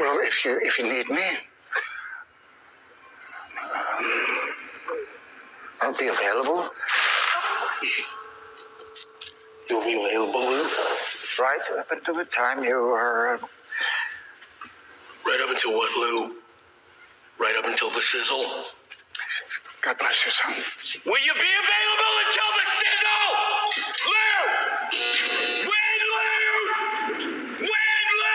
Well, if you need me, I'll be available. You'll be available, Lou? Right up until the time you are... Right up until what, Lou? Right up until the sizzle? God bless you, son. Will you be available until the sizzle? Lou! When, Lou? When, Lou?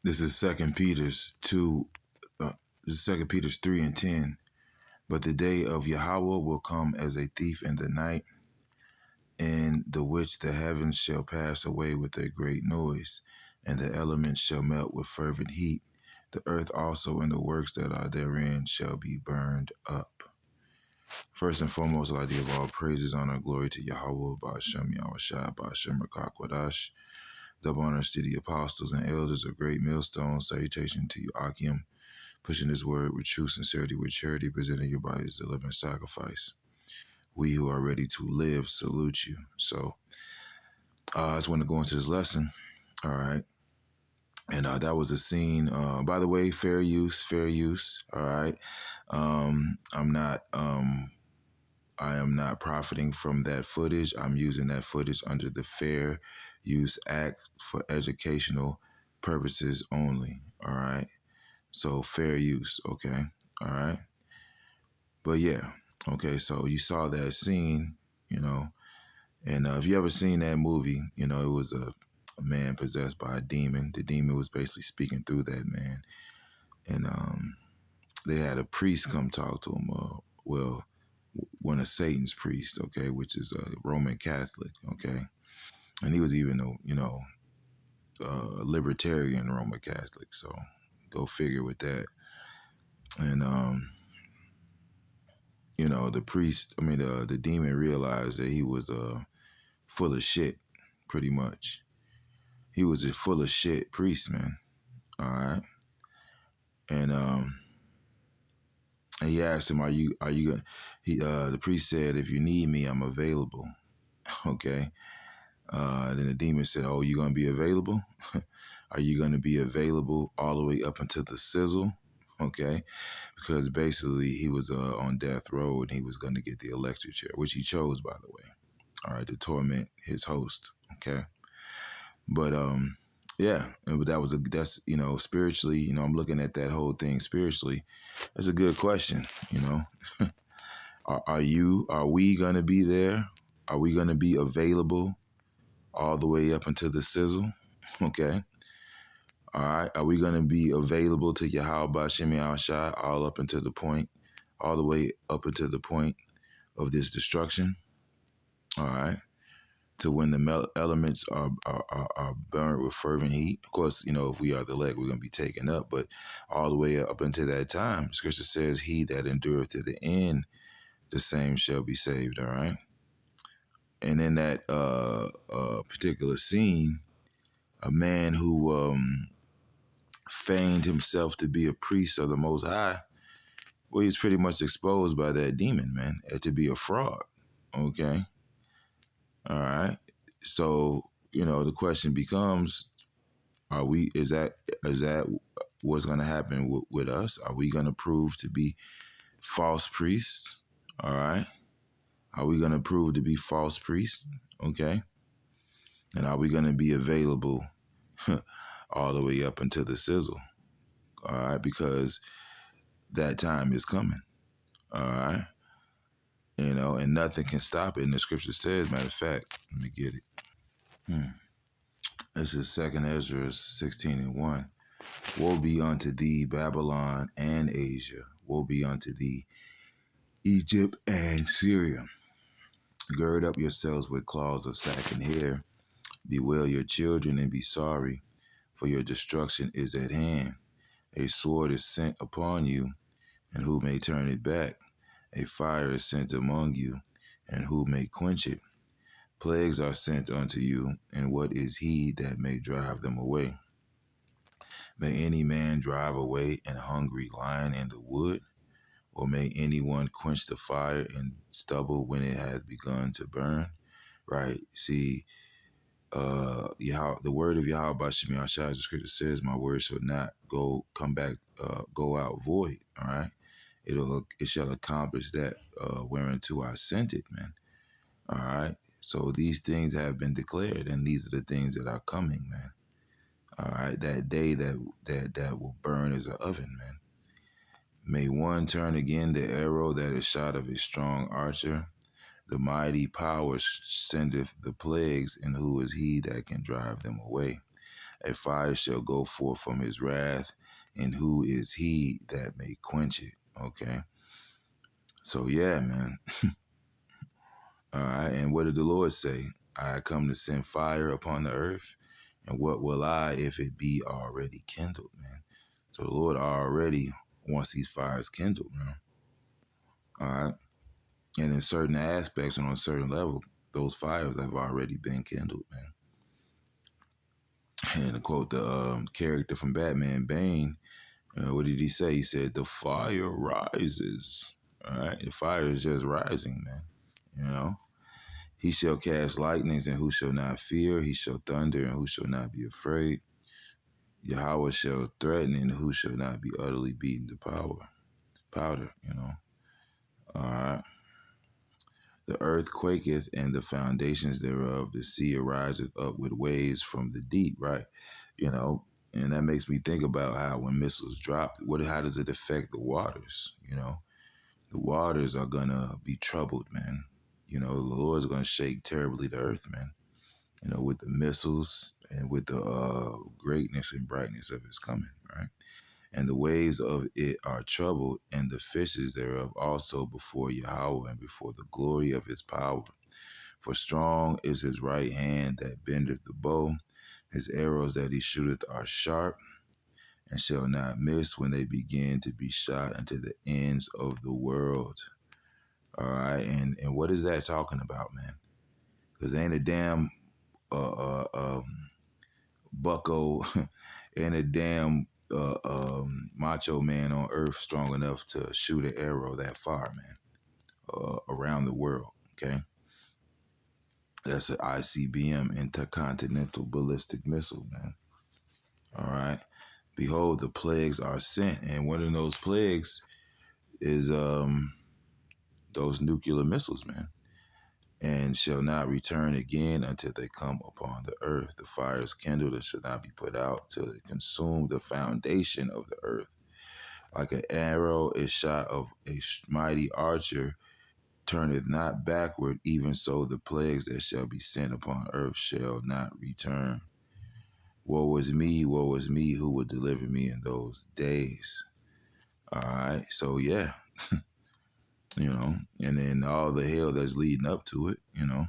This is 2 Peter's 2. This is 2 Peter's 3:10. But the day of Yahweh will come as a thief in the night, in the which the heavens shall pass away with a great noise, and the elements shall melt with fervent heat. The earth also and the works that are therein shall be burned up. First and foremost, I'd like to give all praises, honor, and glory to Yahweh, Ba'ashem Yahushua, Ba'ashem Rakakwadash. Double honors to the apostles and elders of Great Millstone. Salutation to you, Akim, pushing this word with true sincerity, with charity, presenting your body as a living sacrifice. We who are ready to live salute you. So I just want to go into this lesson. All right. And that was a scene. By the way, fair use. All right. I am not profiting from that footage. I'm using that footage under the Fair Use Act for educational purposes only. All right. So fair use. Okay. All right. But yeah. Okay. So you saw that scene, and if you ever seen that movie, it was a man possessed by a demon. The demon was basically speaking through that man. And they had a priest come talk to him. One of Satan's priests, okay, which is a Roman Catholic, okay. And he was even a libertarian Roman Catholic. So go figure with that. And, the priest, the demon realized that he was full of shit, pretty much. He was a full of shit priest, man. All right. And he asked him, are you going the priest said, if you need me, I'm available. Okay. Then the demon said, oh, you going to be available? Are you going to be available all the way up until the sizzle? Okay. Because basically he was on death row and he was going to get the electric chair, which he chose, by the way. All right. To torment his host. Okay. But, yeah, but that's, spiritually, I'm looking at that whole thing spiritually. That's a good question, Are we going to be there? Are we going to be available all the way up until the sizzle? Okay. All right. Are we going to be available to Yahweh Ba'ashem Yahushua all the way up until the point of this destruction? All right. To when the elements are burned with fervent heat. Of course, if we are the elect, we're going to be taken up. But all the way up until that time, Scripture says, he that endureth to the end, the same shall be saved. All right. And in that particular scene, a man who feigned himself to be a priest of the Most High, well, he's pretty much exposed by that demon, man, to be a fraud. Okay. All right. So, the question becomes, is that what's going to happen with us? Are we going to prove to be false priests? All right. Are we going to prove to be false priests? Okay. And are we going to be available all the way up until the sizzle? All right. Because that time is coming. All right. And nothing can stop it. And the scripture says, matter of fact, let me get it. This is 2 Ezra 16:1. Woe be unto thee, Babylon and Asia. Woe be unto thee, Egypt and Syria. Gird up yourselves with cloths of sack and hair. Bewail your children and be sorry, for your destruction is at hand. A sword is sent upon you, and who may turn it back? A fire is sent among you, and who may quench it? Plagues are sent unto you, and what is he that may drive them away? May any man drive away an hungry lion in the wood? Or may anyone quench the fire in stubble when it has begun to burn? right? See, the word of Yahweh Bashim Yahshua, the scripture says, my word shall not go out void. All right. It shall accomplish that whereunto I sent it, man. All right. So these things have been declared, and these are the things that are coming, man. All right. That day that will burn as an oven, man. May one turn again the arrow that is shot of a strong archer. The mighty power sendeth the plagues, and who is he that can drive them away? A fire shall go forth from his wrath, and who is he that may quench it? Okay. So yeah, man. All right. And what did the Lord say? I come to send fire upon the earth. And what will I if it be already kindled, man? So the Lord already wants these fires kindled, man. All right. And in certain aspects and on a certain level, those fires have already been kindled, man. And to quote the character from Batman, Bane, what did he say? He said, the fire rises. All right. The fire is just rising, man. You know? He shall cast lightnings, and who shall not fear? He shall thunder, and who shall not be afraid? Yahweh shall threaten, and who shall not be utterly beaten to powder, you know. All right. The earth quaketh, and the foundations thereof. The sea ariseth up with waves from the deep, right? You know, and that makes me think about how when missiles drop, how does it affect the waters? You know, the waters are gonna be troubled, man. You know, the Lord's gonna shake terribly the earth, man. You know, with the missiles and with the greatness and brightness of his coming, right? And the waves of it are troubled, and the fishes thereof also before Yahweh and before the glory of his power. For strong is his right hand that bendeth the bow. His arrows that he shooteth are sharp, and shall not miss when they begin to be shot unto the ends of the world. All right, and what is that talking about, man? Because ain't a damn bucko and a damn macho man on earth strong enough to shoot an arrow that far, man, around the world. Okay, that's an ICBM, intercontinental ballistic missile, man. All right. Behold, the plagues are sent, and one of those plagues is those nuclear missiles, man, and shall not return again until they come upon the earth. The fire is kindled and shall not be put out till it consume the foundation of the earth. Like an arrow is shot of a mighty archer, turneth not backward, even so the plagues that shall be sent upon earth shall not return. Woe is me, who would deliver me in those days? All right, so yeah, you know, and then all the hell that's leading up to it, you know,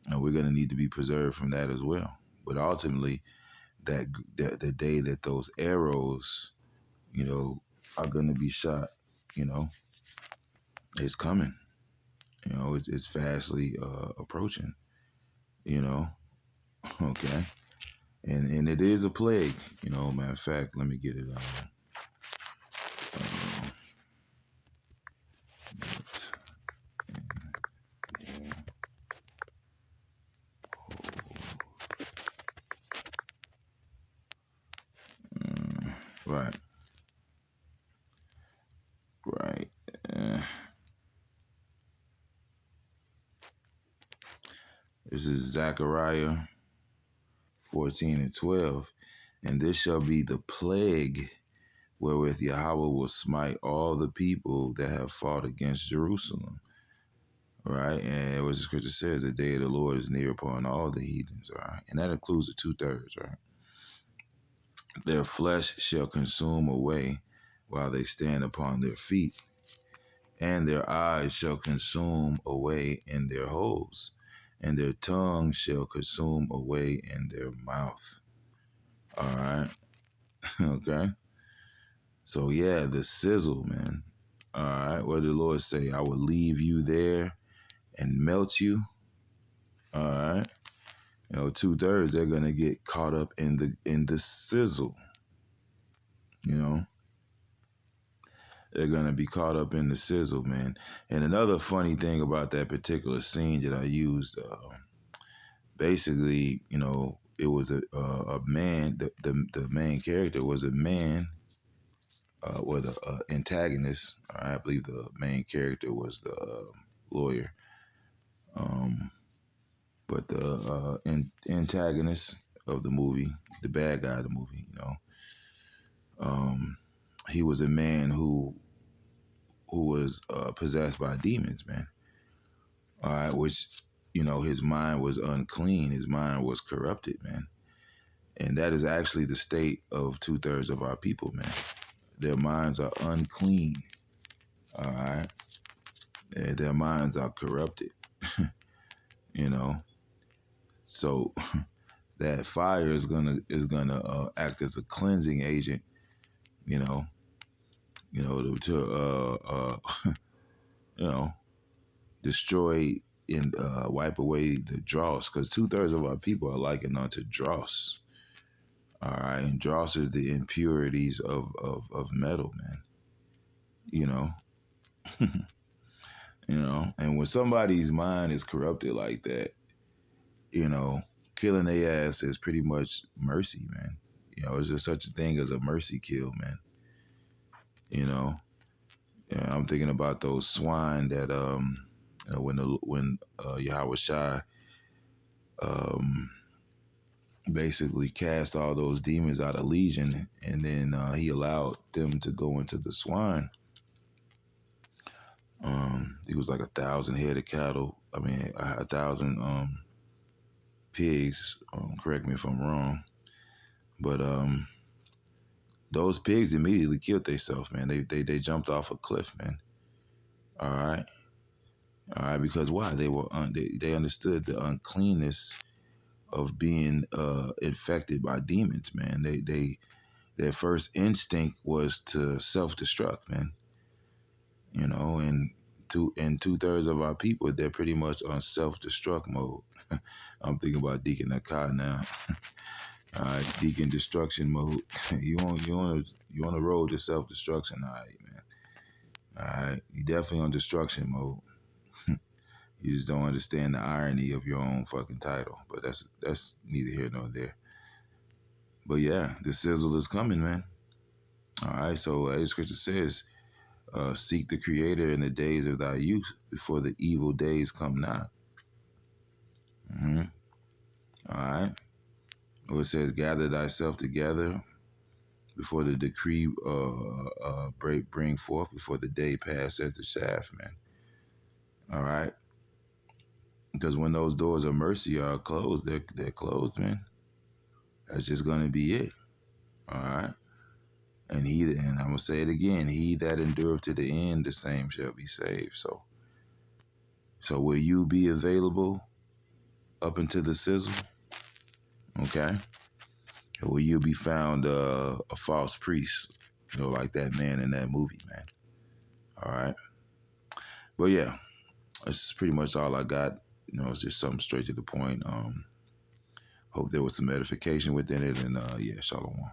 and we're going to need to be preserved from that as well. But ultimately, that the day that those arrows, you know, are going to be shot, you know, it's coming. You know, it's fastly approaching. You know, okay, and it is a plague. You know, matter of fact, let me get it on. Right, right. Uh, this is Zechariah 14 and 12. And this shall be the plague wherewith Yahweh will smite all the people that have fought against Jerusalem. Right? And what the scripture says, the day of the Lord is near upon all the heathens. All right? And that includes the 2/3, right? Their flesh shall consume away while they stand upon their feet, and their eyes shall consume away in their holes, and their tongue shall consume away in their mouth. All right? Okay? So yeah, the sizzle, man. All right, what did the Lord say? I will leave you there and melt you. All right, you know, 2/3 they're gonna get caught up in the sizzle. You know, They're gonna be caught up in the sizzle, man. And another funny thing about that particular scene that I used, basically, it was a man. The main character was a man, or the antagonist. I believe the main character was the lawyer. Um, but the antagonist of the movie, the bad guy of the movie, he was a man who was possessed by demons, man. All right, which his mind was unclean, his mind was corrupted, man, and that is actually the state of 2/3 of our people, man. Their minds are unclean. All right, their minds are corrupted. you know, so that fire is gonna act as a cleansing agent. You know, to you know destroy and wipe away the dross, because 2/3 of our people are likened unto dross. All right, and dross is the impurities of metal, man. You know, and when somebody's mind is corrupted like that, killing their ass is pretty much mercy, man. Is there such a thing as a mercy kill, man? You know, I'm thinking about those swine that when Yahweh Shai basically cast all those demons out of Legion, and then he allowed them to go into the swine. It was like 1,000 head of cattle. I mean, 1,000 pigs. Correct me if I'm wrong, but those pigs immediately killed themselves, man. They jumped off a cliff, man. All right, because why? They understood the uncleanness of being infected by demons, man. Their first instinct was to self-destruct, man. And 2/3 of our people, they're pretty much on self-destruct mode. I'm thinking about Deacon Nakai now. All right, Deacon destruction mode. you on the road to self-destruction, all right, man. All right, you definitely on destruction mode. You just don't understand the irony of your own fucking title. But that's neither here nor there. But yeah, the sizzle is coming, man. All right, so as scripture says, seek the Creator in the days of thy youth, before the evil days come nigh. All right. Or it says, gather thyself together before the decree bring forth, before the day pass as the shaft, man. All right. Because when those doors of mercy are closed, they're closed, man. That's just gonna be it. All right. And I'm gonna say it again, he that endureth to the end, the same shall be saved. So will you be available up into the sizzle? Okay. Or will you be found a false priest, like that man in that movie, man? All right. But yeah, that's pretty much all I got. It's just something straight to the point. Hope there was some edification within it, and yeah, shalom.